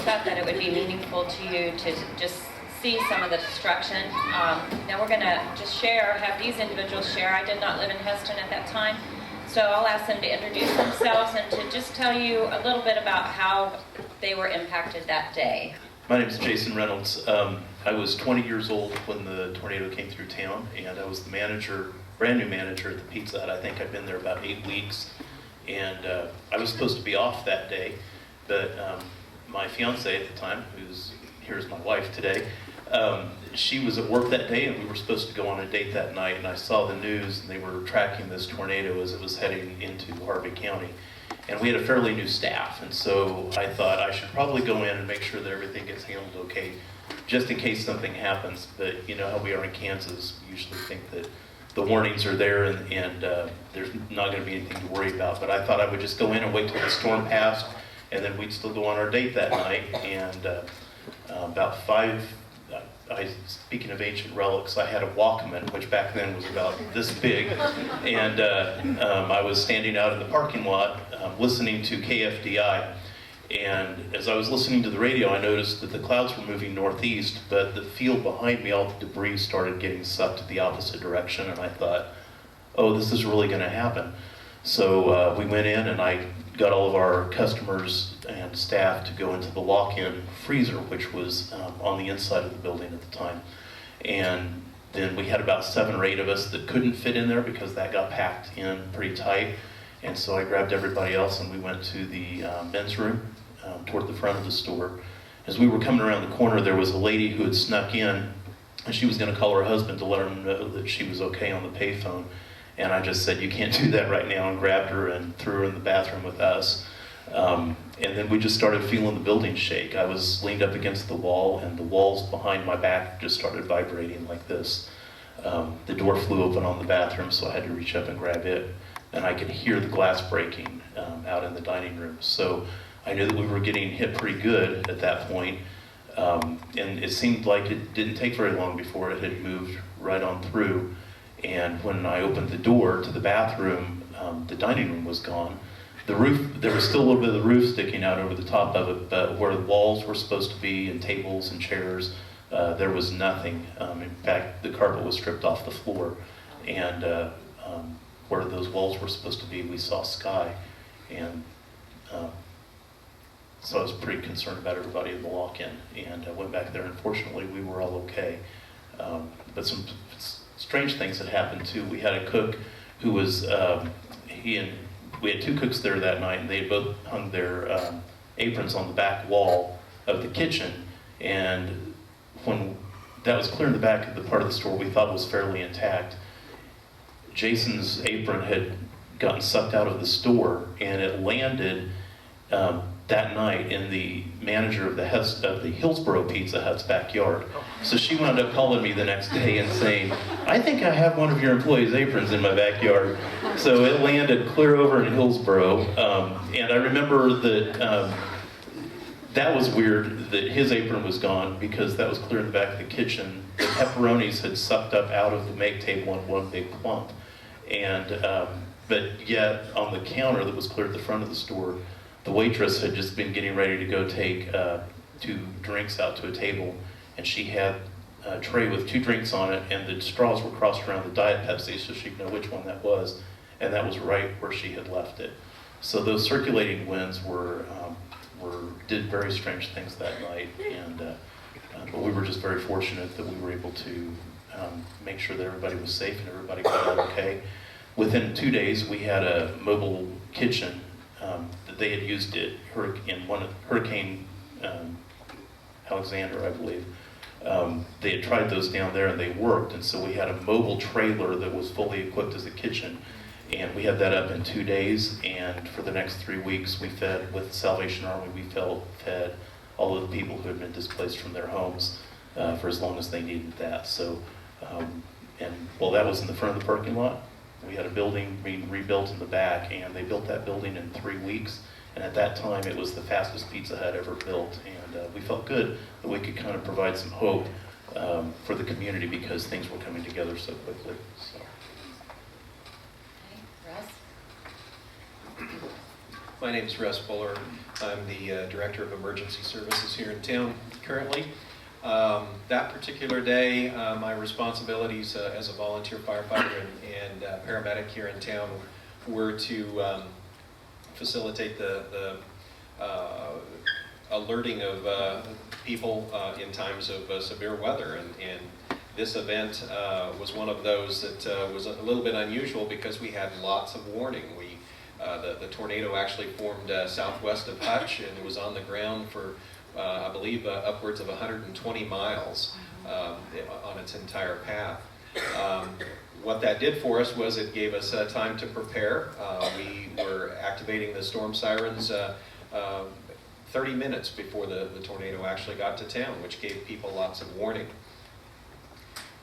thought that it would be meaningful to you to just see some of the destruction. Now we're going to just have these individuals share. I did not live in Hesston at that time, so I'll ask them to introduce themselves and to just tell you a little bit about how they were impacted that day. My name is Jason Reynolds. I was 20 years old when the tornado came through town, and I was the manager, brand new manager at the Pizza Hut. I think I'd been there about 8 weeks, and I was supposed to be off that day, but my fiance at the time, here's my wife today, she was at work that day, and we were supposed to go on a date that night, and I saw the news, and they were tracking this tornado as it was heading into Harvey County. And we had a fairly new staff, and so I thought I should probably go in and make sure that everything gets handled okay, just in case something happens. But you know how we are in Kansas, we usually think that the warnings are there and there's not going to be anything to worry about. But I thought I would just go in and wait till the storm passed, and then we'd still go on our date that night. And about 5, speaking of ancient relics, I had a Walkman, which back then was about this big, and I was standing out in the parking lot listening to KFDI, and as I was listening to the radio, I noticed that the clouds were moving northeast, but the field behind me, all the debris started getting sucked the opposite direction, and I thought, oh, this is really going to happen. So we went in, and I got all of our customers and staff to go into the walk-in freezer, which was on the inside of the building at the time. And then we had about 7 or 8 of us that couldn't fit in there because that got packed in pretty tight. And so I grabbed everybody else and we went to the men's room toward the front of the store. As we were coming around the corner, there was a lady who had snuck in, and she was going to call her husband to let him know that she was okay on the payphone. And I just said, you can't do that right now, and grabbed her and threw her in the bathroom with us. And then we just started feeling the building shake. I was leaned up against the wall, and the walls behind my back just started vibrating like this. The door flew open on the bathroom, so I had to reach up and grab it. And I could hear the glass breaking out in the dining room. So I knew that we were getting hit pretty good at that point. And it seemed like it didn't take very long before it had moved right on through. And when I opened the door to the bathroom, the dining room was gone. The roof, there was still a little bit of the roof sticking out over the top of it, but where the walls were supposed to be and tables and chairs, there was nothing. In fact, the carpet was stripped off the floor. And where those walls were supposed to be, we saw sky. And so I was pretty concerned about everybody in the walk-in. And I went back there, and fortunately we were all okay. But some strange things had happened too. We had a cook who was, we had 2 cooks there that night, and they had both hung their aprons on the back wall of the kitchen. And when that was clear in the back of the part of the store we thought was fairly intact, Jason's apron had gotten sucked out of the store, and it landed that night in the manager of the Hillsboro Pizza Hut's backyard. So she wound up calling me the next day and saying, I think I have one of your employees' aprons in my backyard. So it landed clear over in Hillsboro. And I remember that that was weird that his apron was gone, because that was clear in the back of the kitchen. The pepperonis had sucked up out of the make table in one big clump. And, but yet on the counter that was clear at the front of the store, the waitress had just been getting ready to go take 2 drinks out to a table, and she had a tray with 2 drinks on it, and the straws were crossed around the Diet Pepsi so she'd know which one that was, and that was right where she had left it. So those circulating winds did very strange things that night, and but we were just very fortunate that we were able to make sure that everybody was safe and everybody got out okay. Within 2 days, we had a mobile kitchen that they had used in Hurricane Alexander, I believe. They had tried those down there and they worked, and so we had a mobile trailer that was fully equipped as a kitchen, and we had that up in 2 days, and for the next 3 weeks we fed, with Salvation Army, we fed all of the people who had been displaced from their homes for as long as they needed that. So, and while that was in the front of the parking lot, we had a building being rebuilt in the back, and they built that building in 3 weeks. And at that time, it was the fastest Pizza Hut ever built. And we felt good that we could kind of provide some hope for the community, because things were coming together so quickly. So. Okay, Russ? My name is Russ Bowler. I'm the Director of Emergency Services here in town currently. That particular day, my responsibilities as a volunteer firefighter and paramedic here in town were to facilitate the alerting of people in times of severe weather. And this event was one of those that was a little bit unusual because we had lots of warning. The tornado actually formed southwest of Hutch and was on the ground for, I believe, upwards of 120 miles on its entire path. What that did for us was it gave us time to prepare. We were activating the storm sirens 30 minutes before the tornado actually got to town, which gave people lots of warning.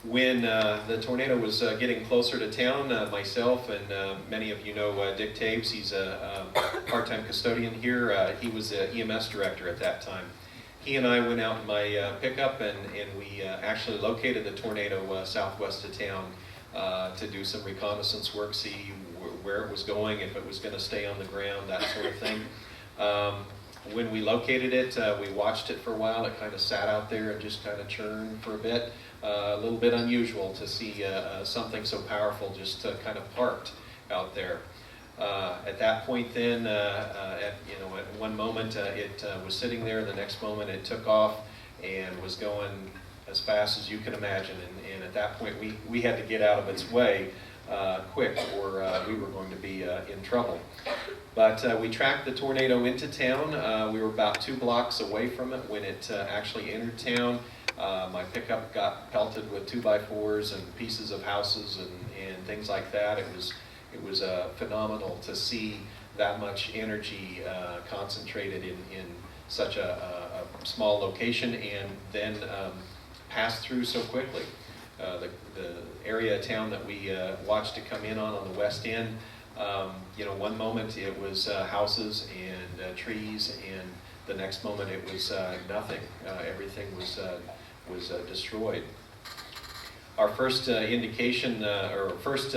When the tornado was getting closer to town, myself and many of you know Dick Taves, he's a part-time custodian here. He was the EMS director at that time. He and I went out in my pickup and we actually located the tornado southwest of town to do some reconnaissance work, see where it was going, if it was going to stay on the ground, that sort of thing. When we located it, we watched it for a while. It kind of sat out there and just kind of churned for a bit. A little bit unusual to see something so powerful just kind of parked out there. At that point then, at one moment it was sitting there, the next moment it took off and was going as fast as you can imagine. And at that point we had to get out of its way quick or we were going to be in trouble. But we tracked the tornado into town. We were about 2 blocks away from it when it actually entered town. My pickup got pelted with 2x4s and pieces of houses and things like that. It was phenomenal to see that much energy concentrated in such a small location and then pass through so quickly. The area of town that we watched it come in on the west end, one moment it was houses and trees, and the next moment it was nothing. Everything was destroyed. Our first indication, or first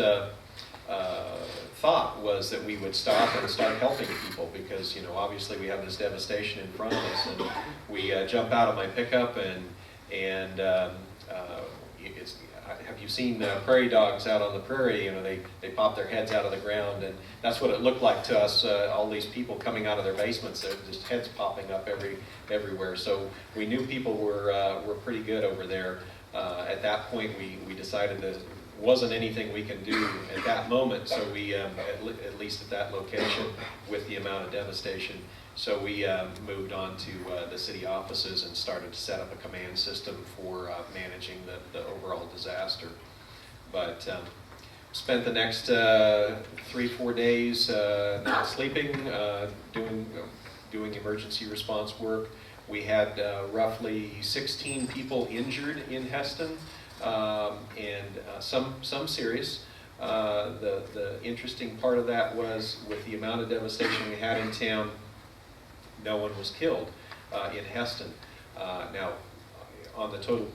thought was that we would stop and start helping people because, obviously we have this devastation in front of us. And we jump out of my pickup and have you seen prairie dogs out on the prairie? They pop their heads out of the ground, and that's what it looked like to us. All these people coming out of their basements, just heads popping up everywhere. So we knew people were pretty good over there. At that point, we decided that wasn't anything we can do at that moment. So we, at least at that location, with the amount of devastation. So we moved on to the city offices and started to set up a command system for managing the overall disaster. But spent the next 3-4 days not sleeping, doing emergency response work. We had roughly 16 people injured in Hesston, and some serious. The interesting part of that was with the amount of devastation we had in town, no one was killed in Hesston. Now, on the total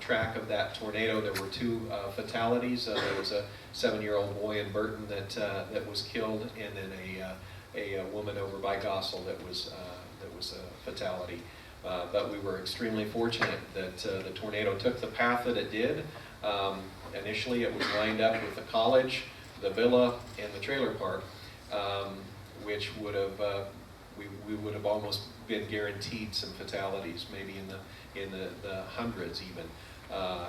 track of that tornado, there were 2 fatalities. There was a 7-year-old boy in Burton that was killed, and then a woman over by Gossel that was a fatality. But we were extremely fortunate that the tornado took the path that it did. Initially, it was lined up with the college, the villa, and the trailer park, which would have we would have almost been guaranteed some fatalities, maybe in the hundreds even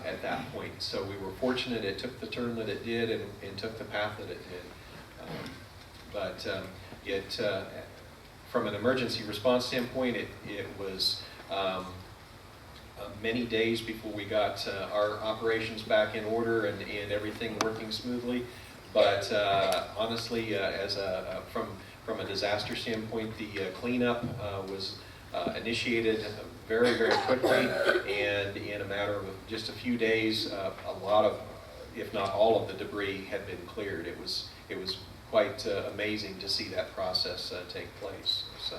at that point. So we were fortunate it took the turn that it did and took the path that it did. From an emergency response standpoint, it was many days before we got our operations back in order and everything working smoothly. But honestly, from a disaster standpoint, the cleanup was initiated very, very quickly, and in a matter of just a few days, a lot of, if not all of the debris had been cleared. It was quite amazing to see that process take place. So.